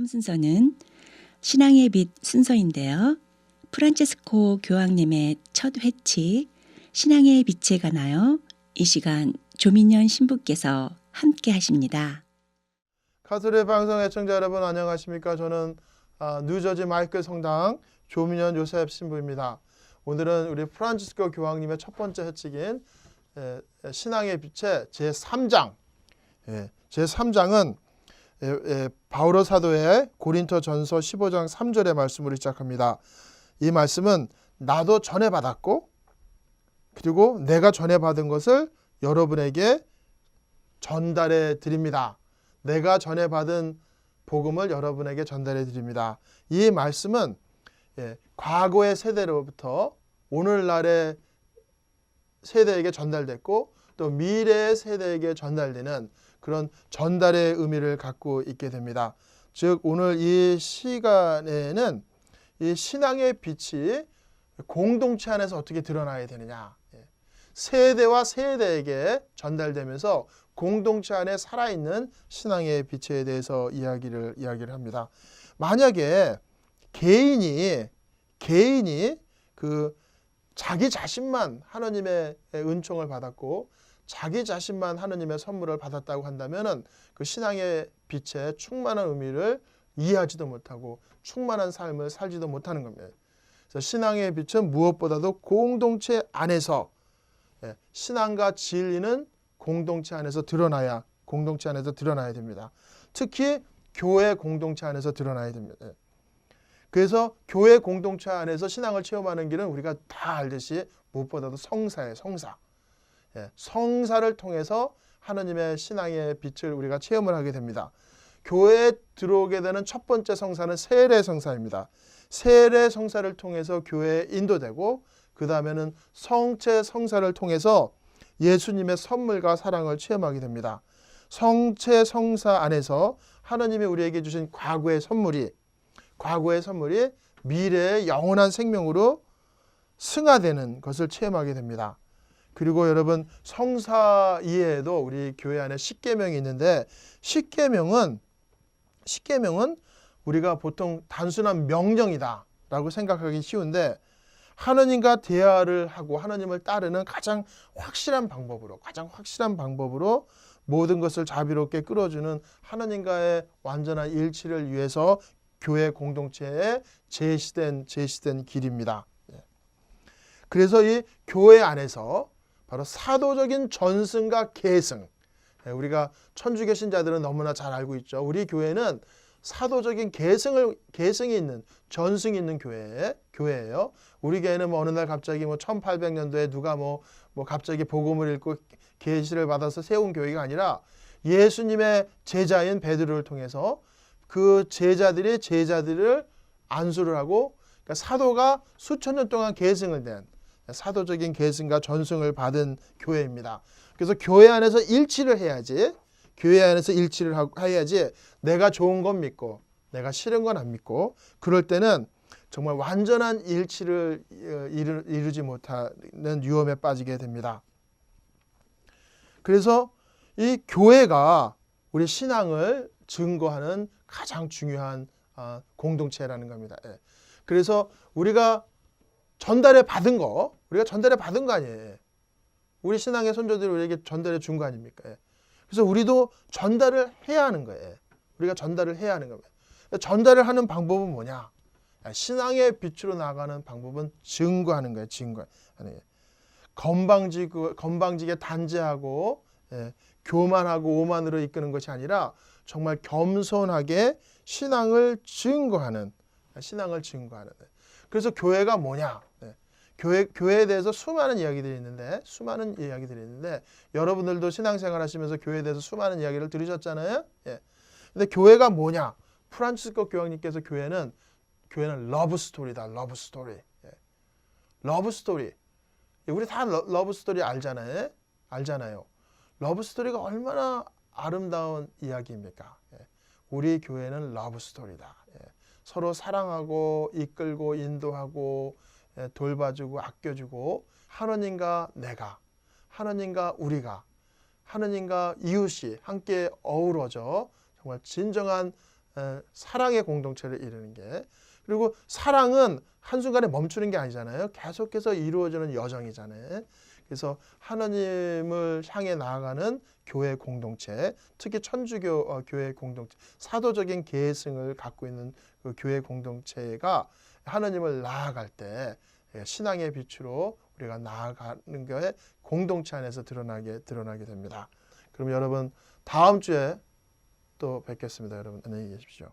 다음 순서는 신앙의 빛 순서인데요. 프란체스코 교황님의 첫 회칙 신앙의 빛에 관하여 이 시간 조민현 신부께서 함께 하십니다. 카톨릭 방송 애청자 여러분 안녕하십니까? 저는 뉴저지 마이클 성당 조민현 요셉 신부입니다. 오늘은 우리 프란치스코 교황님의 첫 번째 회칙인 신앙의 빛의 제3장 제3장은 바오로 사도의 고린토 전서 15장 3절의 말씀으로 시작합니다. 이 말씀은 나도 전해받았고 그리고 내가 전해받은 것을 여러분에게 전달해 드립니다. 내가 전해받은 복음을 여러분에게 전달해 드립니다. 이 말씀은 과거의 세대로부터 오늘날의 세대에게 전달됐고 또 미래의 세대에게 전달되는 그런 전달의 의미를 갖고 있게 됩니다. 즉 오늘 이 시간에는 이 신앙의 빛이 공동체 안에서 어떻게 드러나야 되느냐, 세대와 세대에게 전달되면서 공동체 안에 살아있는 신앙의 빛에 대해서 이야기를 합니다. 만약에 개인이 그 자기 자신만 하나님의 은총을 받았고 자기 자신만 하나님의 선물을 받았다고 한다면은 그 신앙의 빛의 충만한 의미를 이해하지도 못하고 충만한 삶을 살지도 못하는 겁니다. 그래서 신앙의 빛은 무엇보다도 공동체 안에서 신앙과 진리는 공동체 안에서 드러나야 됩니다. 특히 교회 공동체 안에서 드러나야 됩니다. 그래서 교회 공동체 안에서 신앙을 체험하는 길은 우리가 다 알듯이 무엇보다도 성사예요. 성사를 통해서 하나님의 신앙의 빛을 우리가 체험을 하게 됩니다. 교회에 들어오게 되는 첫 번째 성사는 세례 성사입니다. 세례 성사를 통해서 교회에 인도되고 그 다음에는 성체 성사를 통해서 예수님의 선물과 사랑을 체험하게 됩니다. 성체 성사 안에서 하나님이 우리에게 주신 과거의 선물이 미래의 영원한 생명으로 승화되는 것을 체험하게 됩니다. 그리고 여러분 성사 이외에도 우리 교회 안에 십계명이 있는데 십계명은 우리가 보통 단순한 명령이다라고 생각하기 쉬운데 하나님과 대화를 하고 하나님을 따르는 가장 확실한 방법으로 모든 것을 자비롭게 끌어주는 하나님과의 완전한 일치를 위해서 교회 공동체에 제시된 길입니다. 그래서 이 교회 안에서 바로 사도적인 전승과 계승, 우리가 천주교 신자들은 너무나 잘 알고 있죠. 우리 교회는 사도적인 계승이 있는, 전승이 있는 교회예요. 우리 교회는 어느 날 갑자기 1800년도에 누가 갑자기 복음을 읽고 계시를 받아서 세운 교회가 아니라 예수님의 제자인 베드로를 통해서 그 제자들을 안수를 하고, 그러니까 사도가 수천 년 동안 계승을 된 사도적인 계승과 전승을 받은 교회입니다. 그래서 교회 안에서 일치를 해야지 내가 좋은 건 믿고 내가 싫은 건 안 믿고, 그럴 때는 정말 완전한 일치를 이루지 못하는 위험에 빠지게 됩니다. 그래서 이 교회가 우리 신앙을 증거하는 가장 중요한 공동체라는 겁니다. 그래서 우리가 전달해 받은 거 아니에요. 우리 신앙의 선조들이 우리에게 전달해 준 거 아닙니까? 그래서 우리도 전달을 해야 하는 거예요. 우리가 전달을 해야 하는 겁니다. 전달을 하는 방법은 뭐냐? 신앙의 빛으로 나아가는 방법은 증거하는 거예요. 건방지게 단죄하고 교만하고 오만으로 이끄는 것이 아니라 정말 겸손하게 신앙을 증거하는. 그래서 교회가 뭐냐? 교회에 대해서 수많은 이야기들이 있는데 여러분들도 신앙생활 하시면서 교회에 대해서 수많은 이야기를 들으셨잖아요. 근데 교회가 뭐냐? 프란치스코 교황님께서 교회는 러브 스토리다. 러브 스토리. 우리 다 러브 스토리 알잖아요. 러브 스토리가 얼마나 아름다운 이야기입니까? 우리 교회는 러브 스토리다. 서로 사랑하고 이끌고 인도하고 돌봐주고 아껴주고, 하나님과 내가, 하나님과 우리가, 하나님과 이웃이 함께 어우러져 정말 진정한 사랑의 공동체를 이루는 게, 그리고 사랑은 한순간에 멈추는 게 아니잖아요. 계속해서 이루어지는 여정이잖아요. 그래서 하나님을 향해 나아가는 교회 공동체, 특히 천주교 교회 공동체, 사도적인 계승을 갖고 있는 그 교회 공동체가 하나님을 나아갈 때 신앙의 빛으로 우리가 나아가는 게 공동체 안에서 드러나게 됩니다. 그럼 여러분 다음 주에 또 뵙겠습니다. 여러분 안녕히 계십시오.